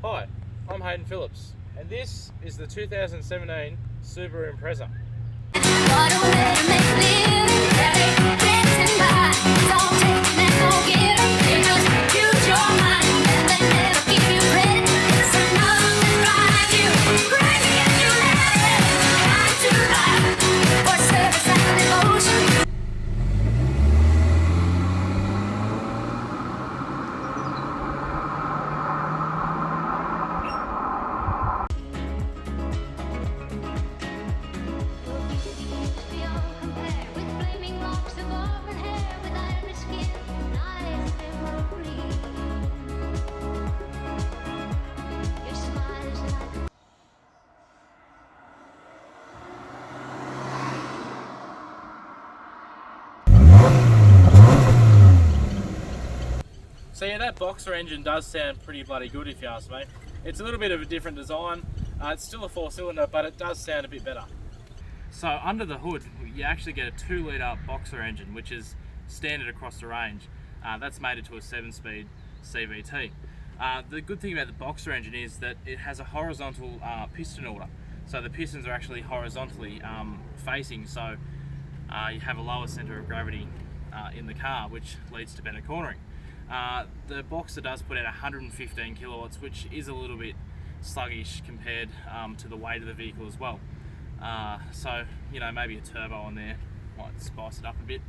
Hi, I'm Hayden Phillips, and this is the 2017 Subaru Impreza. So yeah, that boxer engine does sound pretty bloody good if you ask me. It's a little bit of a different design. It's still a 4-cylinder, but it does sound a bit better. So under the hood, you actually get a 2-litre boxer engine, which is standard across the range. That's mated to a 7-speed CVT. The good thing about the boxer engine is that it has a horizontal piston order. So the pistons are actually horizontally facing, so you have a lower centre of gravity in the car, which leads to better cornering. The Boxer does put out 115 kilowatts, which is a little bit sluggish compared to the weight of the vehicle as well. So, you know, maybe a turbo on there might spice it up a bit.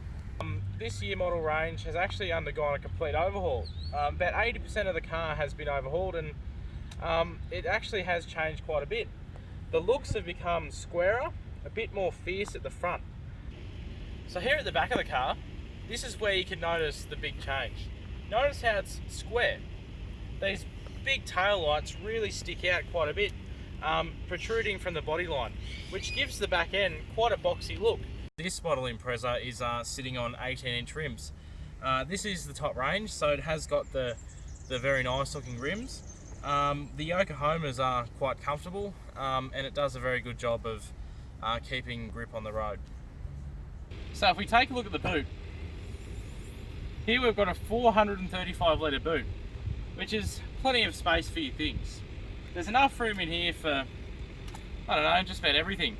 This year model range has actually undergone a complete overhaul. About 80% of the car has been overhauled, and it actually has changed quite a bit. The looks have become squarer, a bit more fierce at the front. So here at the back of the car, this is where you can notice the big change. Notice how it's square. These big tail lights really stick out quite a bit, protruding from the body line, which gives the back end quite a boxy look. This model Impreza is sitting on 18-inch rims. This is the top range, so it has got the very nice looking rims. The Yokohamas are quite comfortable, and it does a very good job of keeping grip on the road. So if we take a look at the boot, here we've got a 435 litre boot, which is plenty of space for your things. There's enough room in here for, I don't know, just about everything.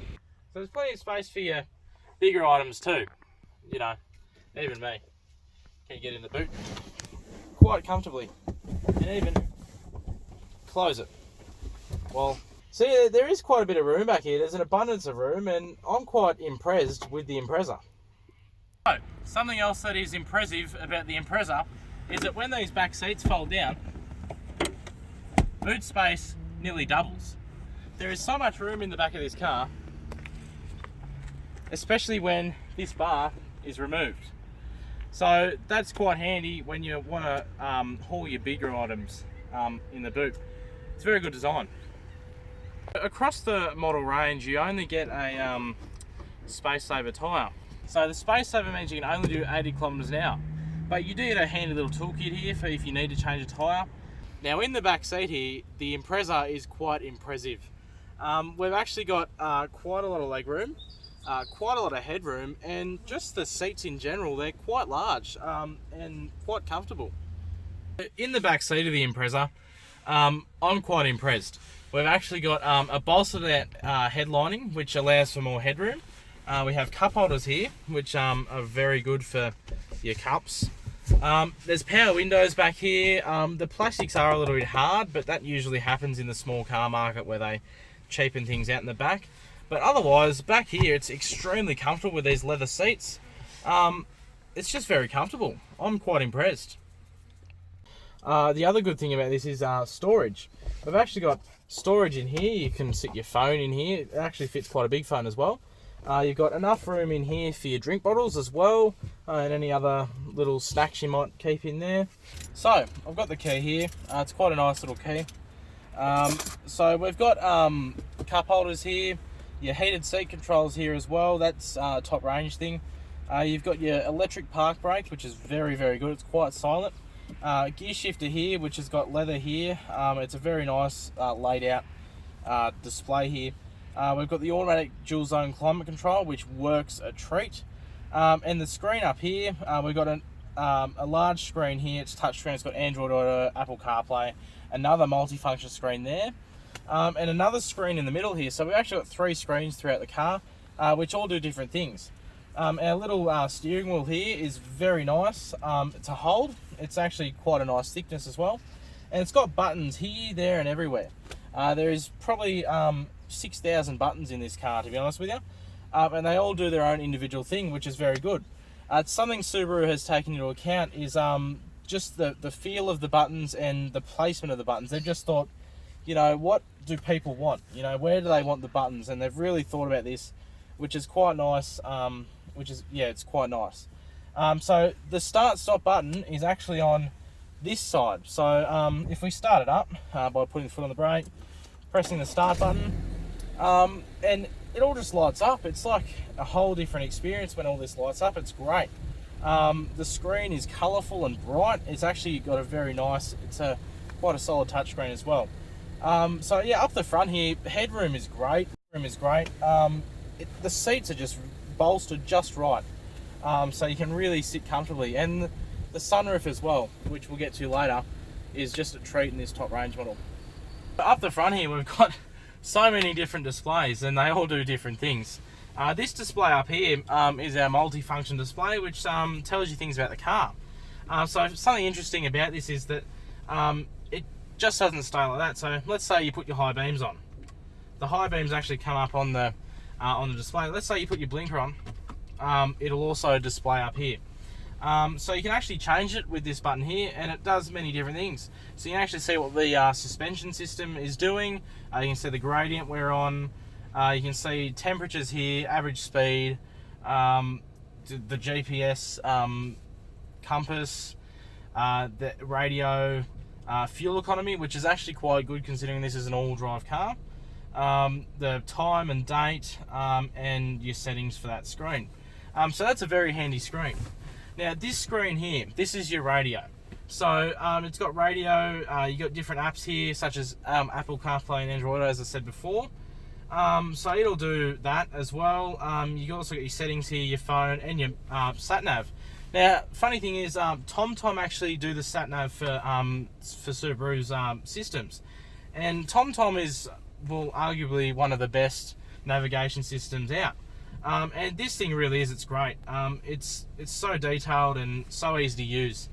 So there's plenty of space for your bigger items too. You know, even me can get in the boot quite comfortably and even close it. Well, see, there is quite a bit of room back here. There's an abundance of room, and I'm quite impressed with the Impreza. So, something else that is impressive about the Impreza is that when these back seats fold down, boot space nearly doubles. There is so much room in the back of this car, especially when this bar is removed. So that's quite handy when you want to haul your bigger items in the boot. It's a very good design. Across the model range, you only get a space saver tyre. So the space saver means you can only do 80 kilometers an hour, but you do get a handy little toolkit here for if you need to change a tyre. Now in the back seat here, the Impreza is quite impressive. We've actually got quite a lot of leg room, quite a lot of headroom, and just the seats in general, they're quite large and quite comfortable. In the back seat of the Impreza, I'm quite impressed. We've actually got a bolstered out headlining, which allows for more headroom. We have cup holders here, which are very good for your cups. There's power windows back here. The plastics are a little bit hard, but that usually happens in the small car market where they cheapen things out in the back. But otherwise, back here, it's extremely comfortable with these leather seats. It's just very comfortable. I'm quite impressed. The other good thing about this is storage. We've actually got storage in here. You can sit your phone in here. It actually fits quite a big phone as well. You've got enough room in here for your drink bottles as well, and any other little snacks you might keep in there. So I've got the key here. It's quite a nice little key. So we've got cup holders here, your heated seat controls here as well. That's top range thing. You've got your electric park brake, which is very, very good. It's quite silent. Gear shifter here, which has got leather here. It's a very nice laid out display here. We've got the automatic dual zone climate control, which works a treat. And the screen up here, we've got a large screen here. It's touchscreen. It's got Android Auto, Apple CarPlay, another multifunction screen there, and another screen in the middle here. So we've actually got 3 screens throughout the car, which all do different things. Our little steering wheel here is very nice to hold. It's actually quite a nice thickness as well. And it's got buttons here, there, and everywhere. There is probably 6,000 buttons in this car, to be honest with you. And they all do their own individual thing, which is very good. Something Subaru has taken into account is just the feel of the buttons and the placement of the buttons. They've just thought, you know, what do people want? You know, where do they want the buttons? And they've really thought about this, which is quite nice. It's quite nice. So the start-stop button is actually on this side. So if we start it up by putting the foot on the brake, pressing the start button, and it all just lights up. It's like a whole different experience when all this lights up. It's great. The screen is colourful and bright. It's actually got a very nice, quite a solid touchscreen as well. So yeah, up the front here, headroom is great. The seats are just bolstered just right. So you can really sit comfortably. And the sunroof as well, which we'll get to later, is just a treat in this top range model. Up the front here, we've got so many different displays, and they all do different things. This display up here is our multifunction display, which tells you things about the car. So something interesting about this is that it just doesn't stay like that. So let's say you put your high beams on. The high beams actually come up on the display. Let's say you put your blinker on, it'll also display up here. So you can actually change it with this button here, and it does many different things. So you can actually see what the suspension system is doing. You can see the gradient we're on. You can see temperatures here, average speed, the GPS compass, the radio, fuel economy, which is actually quite good considering this is an all-wheel drive car. The time and date, and your settings for that screen. So that's a very handy screen. Now this screen here, this is your radio. So it's got radio, you got different apps here such as Apple CarPlay and Android Auto, as I said before. So it'll do that as well. You also got your settings here, your phone, and your sat-nav. Now, funny thing is, TomTom actually do the sat-nav for Subaru's systems. And TomTom is, well, arguably one of the best navigation systems out. And this thing really is, it's great. It's so detailed and so easy to use.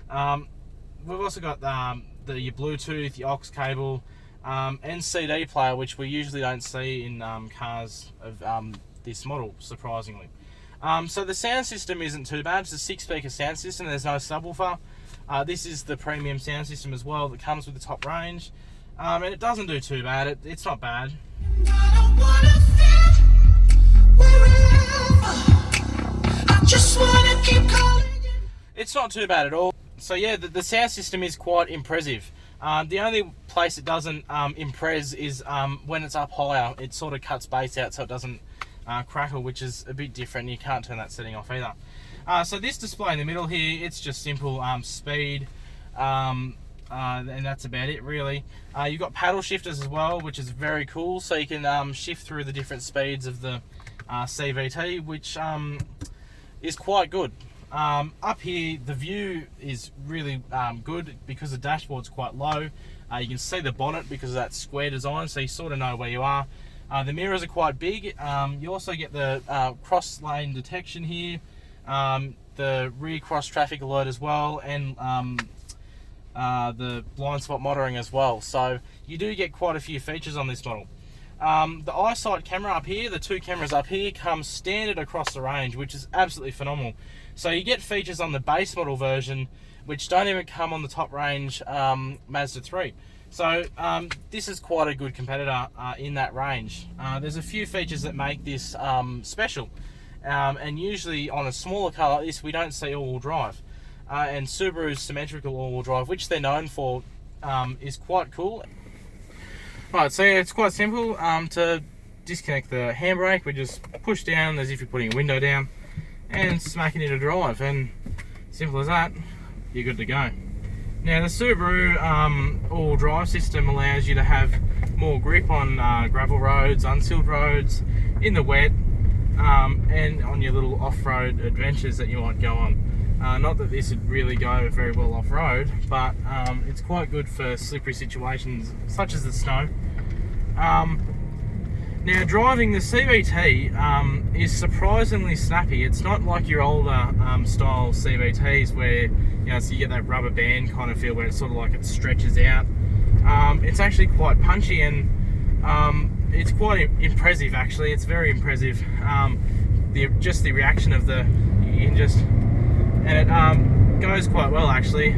We've also got your Bluetooth, your aux cable, and CD player, which we usually don't see in cars of this model, surprisingly. So the sound system isn't too bad. It's a 6-speaker sound system. There's no subwoofer. This is the premium sound system as well that comes with the top range. And it doesn't do too bad. It's not bad. It's not too bad at all. So yeah, the sound system is quite impressive. The only place it doesn't impress is when it's up higher. It sort of cuts bass out so it doesn't crackle, which is a bit different. You can't turn that setting off either. So this display in the middle here, it's just simple speed, and that's about it really. You've got paddle shifters as well, which is very cool. So you can shift through the different speeds of the CVT, which is quite good. Up here, the view is really good because the dashboard's quite low. You can see the bonnet because of that square design, so you sort of know where you are. The mirrors are quite big. You also get the cross lane detection here, the rear cross traffic alert as well, and the blind spot monitoring as well. So you do get quite a few features on this model. The eyesight camera up here, the 2 cameras up here, come standard across the range, which is absolutely phenomenal. So you get features on the base model version which don't even come on the top range Mazda 3. So this is quite a good competitor in that range. There's a few features that make this special, and usually on a smaller car like this we don't see all-wheel drive. And Subaru's Symmetrical all-wheel drive, which they're known for, is quite cool. Right, so yeah, it's quite simple. To disconnect the handbrake, we just push down as if you're putting a window down and smack it into drive, and simple as that, you're good to go. Now the Subaru all-wheel drive system allows you to have more grip on gravel roads, unsealed roads, in the wet, and on your little off-road adventures that you might go on. Not that this would really go very well off-road, but it's quite good for slippery situations such as the snow. Now, driving the CVT is surprisingly snappy. It's not like your older style CVTs where, so you get that rubber band kind of feel where it's sort of like it stretches out. It's actually quite punchy, and it's quite impressive actually. It's very impressive. Just the reaction of the and it goes quite well actually.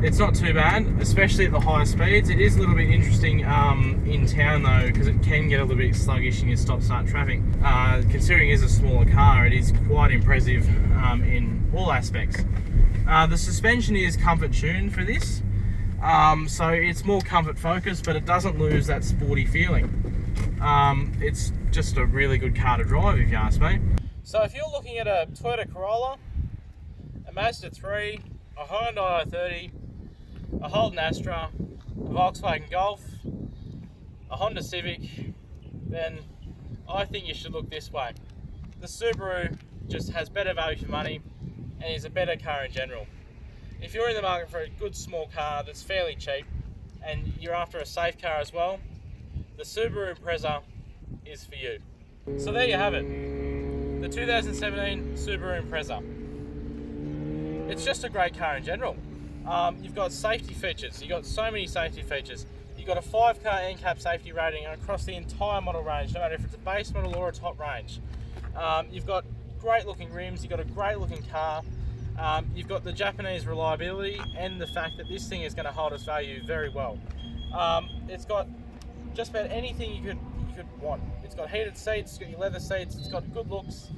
It's not too bad, especially at the higher speeds. It is a little bit interesting in town though, because it can get a little bit sluggish in your stop-start traffic. Considering it is a smaller car, it is quite impressive in all aspects. The suspension is comfort tuned for this, so it's more comfort focused, but it doesn't lose that sporty feeling. It's just a really good car to drive, if you ask me. So if you're looking at a Toyota Corolla, a Mazda 3, a Hyundai i30, a Holden Astra, a Volkswagen Golf, a Honda Civic, then I think you should look this way. The Subaru just has better value for money and is a better car in general. If you're in the market for a good small car that's fairly cheap and you're after a safe car as well, the Subaru Impreza is for you. So there you have it, the 2017 Subaru Impreza. It's just a great car in general. You've got safety features. You've got so many safety features. You've got a 5-car NCAP safety rating across the entire model range, no matter if it's a base model or a top range. You've got great looking rims. You've got a great looking car. You've got the Japanese reliability and the fact that this thing is going to hold its value very well. It's got just about anything you could want. It's got heated seats, it's got your leather seats, it's got good looks,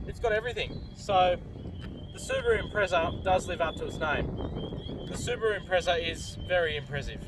it's got everything. So the Subaru Impreza does live up to its name. The Subaru Impreza is very impressive.